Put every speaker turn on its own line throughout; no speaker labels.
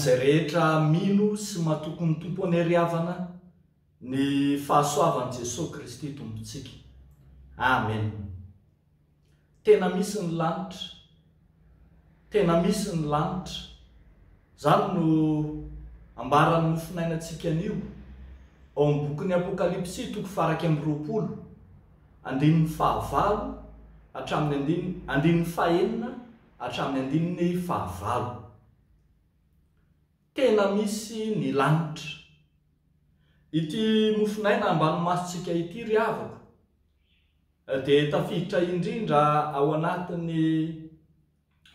amin'izay rehetra mino sy matoko ny tompo anyriavana ny fahasoavan'i Jesosy Kristy tompontsika. Amen. Tena misy ny lanitra, tena misy ny lanitra. Zany no ambaran'ny nofinainantsika anio ao amin'ny bokin'ny Apokalipsy toko faraky amby 20, andininy fahavalo hatramin'ny andininy fahaenina hatramin'ny andininy fahavalo. Tena misy ny lanitra. Ity nofinaina ambany masontsika ity ry havako dia tafiditra indrindra ao anatin'ny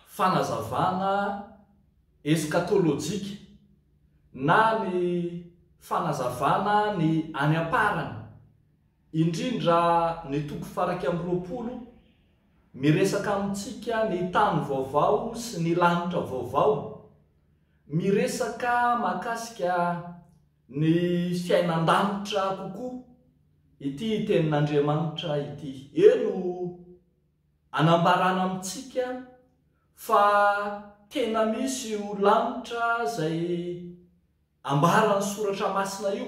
fanazavana eskatolojika na ny fanazavana ny any aparany, indrindra ny toko faraky amby 20 miresaka amintsika ny tany vaovao sy ny lanitra vaovao, miresaka mahakasika ny fiainan-danitra kokoa. Ity tenin'Andriamanitra ity eno anambarana amintsika fa tena misy io lanitra zay ambarany soratra masina io,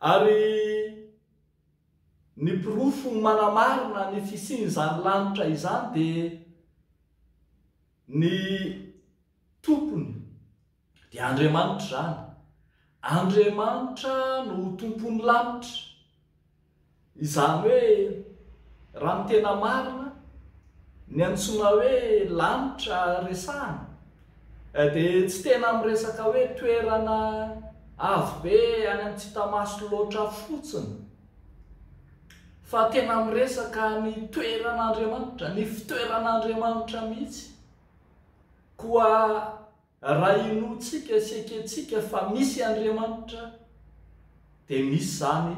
ary ny pirofo manamarina ny fisian'izany lanitra izany dia ny tompony dia Andriamanitra zany. Andriamanitra no tompon'ny lanitra. Izany hoe raha ny tena marina ny antsoina hoe lanitra resahana dia tsy tena miresaka hoe toerana avo be any amin'ny tsy hita maso loatra fotsiny, fa tena miresaka ny toeran'Andriamanitra, ny fitoeran'Andriamanitra mihitsy. Koa raha inotsika sy eketsika fa misy Andriamanitra dia misy zany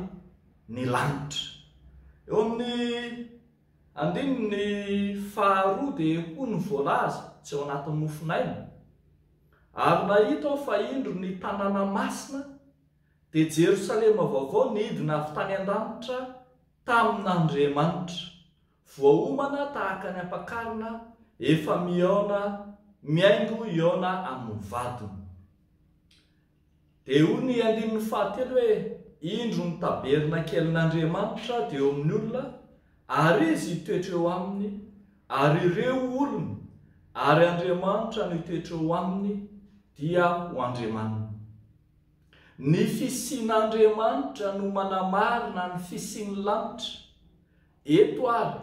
ny lanitra. Eo amin'ny andininy faharoa dia hoy ny voalaza tsy ao anatin'ny nofinaina, ary nahita aho fa indro ny tanàna masina dia Jerosalema vaovao nidina avy tany an-danitra tamin'Andriamanitra, voaomana tahaka ny ampakarina efa miaingo iona amin'ny vadiny. Dia hoy ny andinin'ny fahatelo hoe indro ny tabernakelin'Andriamanitra dia eo amin'ny olona, ary izy hitoetra eo aminy, ary ireo olona ary Andriamanitra no hitoetra eo aminy dia ho Andriamanina. Ny fisian'Andriamanitra no manamarina ny fisian'ny lanitra. Eto ary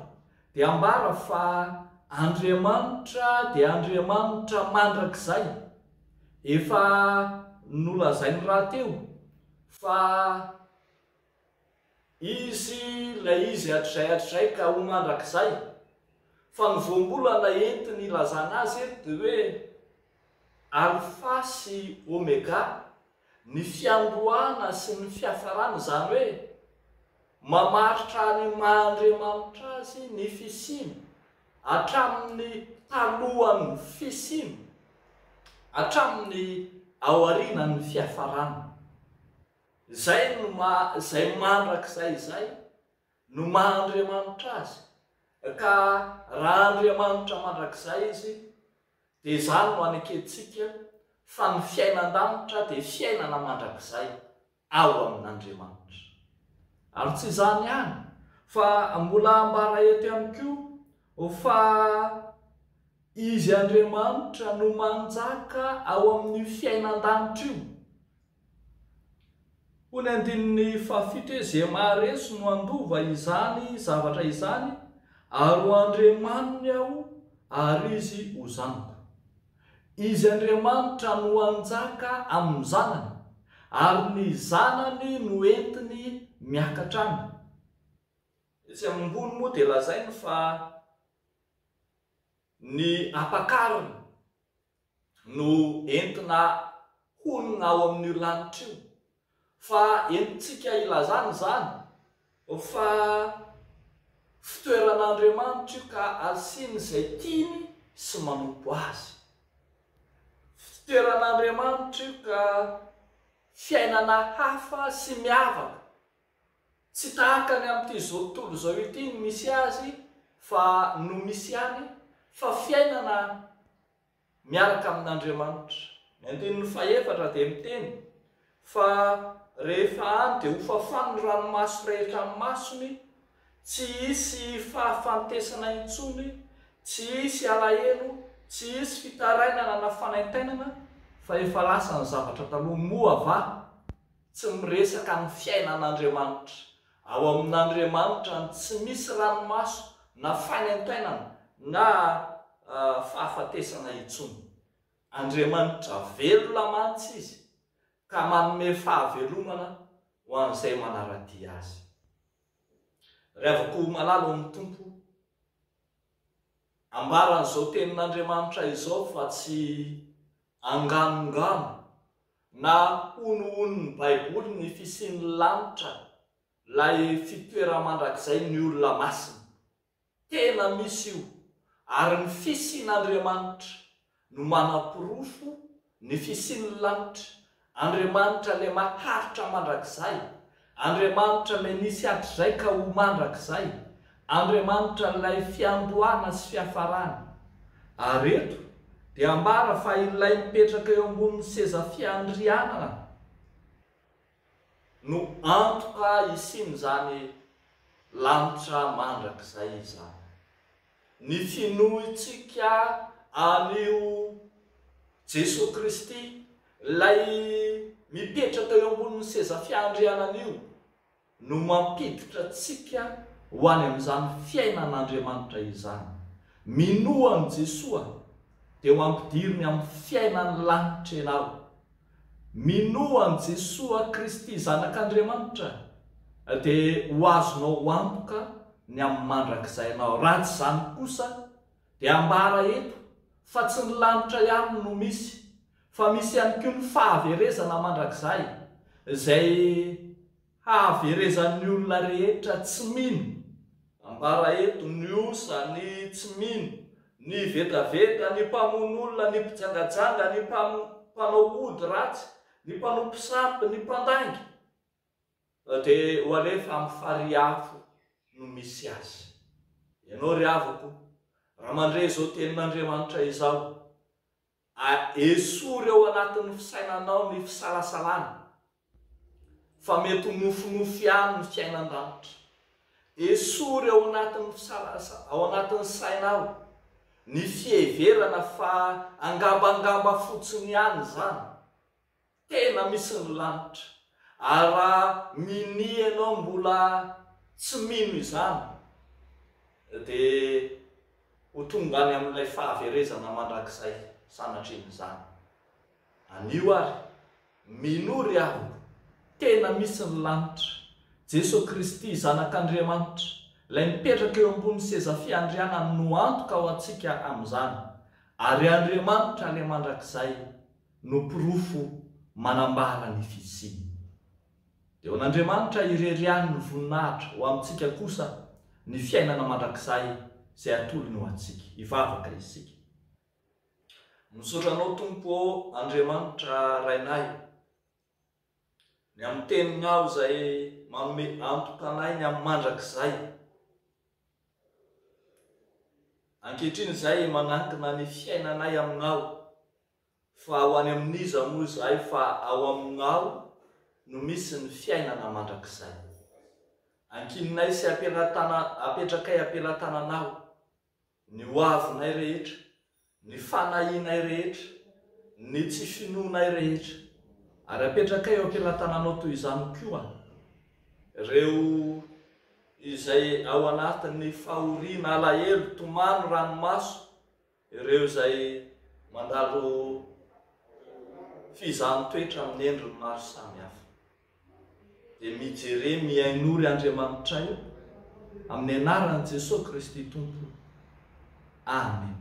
dia ambara fa Andriamanitra dia Andriamanitra mandrakizay. Efa nolazainy raha teo fa ilay izy hatrizay ka ho mandrakizay, fa ny voambolana entiny ilazana azy eto dia hoe alpha sy omega, ny fiandohana sy ny fiafarana, zany hoe mamaritra ny maha-Andriamanitra azy ny fisiny hatramin'ny talohan'ny fisiny hatramin'ny aorianan'ny fiafarana. Zay mandrakizay izay no maha-Andriamanitra azy. Ka raha Andriamanitra mandrakizay izy dia zany no anaketsika fa ny fiainan-danitra dia fiainana mandrakizay ao amin'Andriamanitra. Ary tsy izany ihany fa mbola ambara eto ihany koa fa izy Andriamanitra no manjaka ao amin'ny fiainan-danitra io. Ho ny andininy fahafito hoe zay maharesy no andova izany zavatra izany, ary ho Andriamaniny aho ary izy ho zanako. Izy Andriamanitra no anjaka amin'ny zanany, ary ny zanany no entiny miakatra aminy. Etsy ambony moa dia lazainy fa ny ampakariny no entina honina ao amin'io lanitra io, fa entintsika ilazany zany fa fitoeran'Andriamanitra io ka asiany izay tiany sy manompo azy. Fitoeran'Andriamanitra io ka fiainana hafa sy miavaka, tsy tahaka ny amin'ity zao tontolo zao ity no misy azy fa no misy any, fa fiainana miaraka amin'Andriamanitra Ny faefatra dia miteny fa rehefa any dia ho fafany ranomaso rehetra amin'ny masony, tsy hisy fahafantesana intsony, tsy hisy alahelo, tsy hisy fitarainana na fanaintainana, fa efa lasa ny zavatra taloha moava, tsy miresaka ny fiainan'Andriamanitra. Ao amin'Andriamanitra tsy misy ranomaso na fanaintainana na fahafatesana intsony. Andriamanitra velona mantsy izy, ka manome fahavelomana ho an'izay manaradia azy. Ravako malalo amin'ny tompo, ambaran'izao tenin'Andriamanitra izao fa tsy anganongano na honohon'ny Baiboly ny fisian'ny lanitra, lay fitoera mandrakizay ny olona masina. Tena misy io, ary ny fisian'Andriamanitra no manam-porofo ny fisian'ny lanitra. Andriamanitra le maharitra mandrakizay, Andriamanitra le nisy hatrizay ka ho mandrakizay, Andriamanitra lay fiandohana sy fiafarana. Ary eto dia ambara fa ilay mipetraka eo ambonin'ny seza fiandrianana no antoka isian'izany lanitra mandrakizay izany. Ny finohitsika anio Jesosy Kristy, lay mipetraka eo ambonin'ny seza fiandrianana io, no mampiditra antsika ho any amin'izany fiainan'Andriamanitra izany. Minohan'i Jesosy dia ho ampidiriny amin'ny fiainan'ny lanitra ianao. Minohan'i Jesosy Kristy zanak'Andriamanitra dia ho azonao antoka ny amin'ny mandrakizay ianao. Raha tsy izany kosa dia ambara eto fa tsy ny lanitra ihany no misy, fa misy ihany koa ny fahaverezana mandrakizay, izay hahaverezan'ny olona rehetra tsy mino. Ambara eto ny osa, ny tsy mino, ny vedaveda, ny mpamon'olona, ny mpijangajanga, ny mpanao ody ratsy, ny mpanao mpisampy, ny mpandangy, dia ho alefa amin'ny fariafo no misy azy. Ianao ry havako, raha mandray izao tenin'Andriamanitra izao, esory ao anatin'ny fisainanao ny fisalasalana, fa mety nofinofy ihany ny fiainan-danitra. Esory ao anatin'ny sainao ny fiheverana fa angambangamba fotsiny ihany izany. Tena misy ny lanitra. Ary raha mini ianao mbola tsy mino izany, dia ho tonga any amin'ilay fahaverezana mandrakizay sanatrin'izany. Anio ary, minory aho, tena misy ny lanitra. Jesosy Kristy zanak'Andriamanitra, lay mipetraka eo ambony seza fiandrianana no antoka ho antsika amin'izany. Ary Andriamanitra le mandrakizay no porofo manambara ny fisiany. Dia ho an'Andriamanitra ireriany ny voninahitra ho amintsika kosa ny fiainana mandrakizay izay atolony ho antsika. Hivavaka isika. Misaotra anao Tompo Andriamanitra rainay, ny amin'ny teninao izay manome antoka anay ny amin'ny mandrakizay. Ankehitriny izay manankina ny fiainanay aminao, fa ho any amin'iza moa izay fa ao aminao no misy ny fiainana mandrakizay. Ankininay sy apetrakay ampelantananao ny hoavinay rehetra, ny fanahinay rehetra, ny tsy finoanay rehetra, ary apetrakay eo ampelantananao toy izany koa ireo izay ao anatin'ny fahoriana alahelo, tomano, ranomaso, ireo izay mandalo fizaham-toetra amin'ny endriny maro samihafa. Dia mijere miainory Andriamanitra io amin'ny anaran'i Jesosy Kristy Tompo. Amen.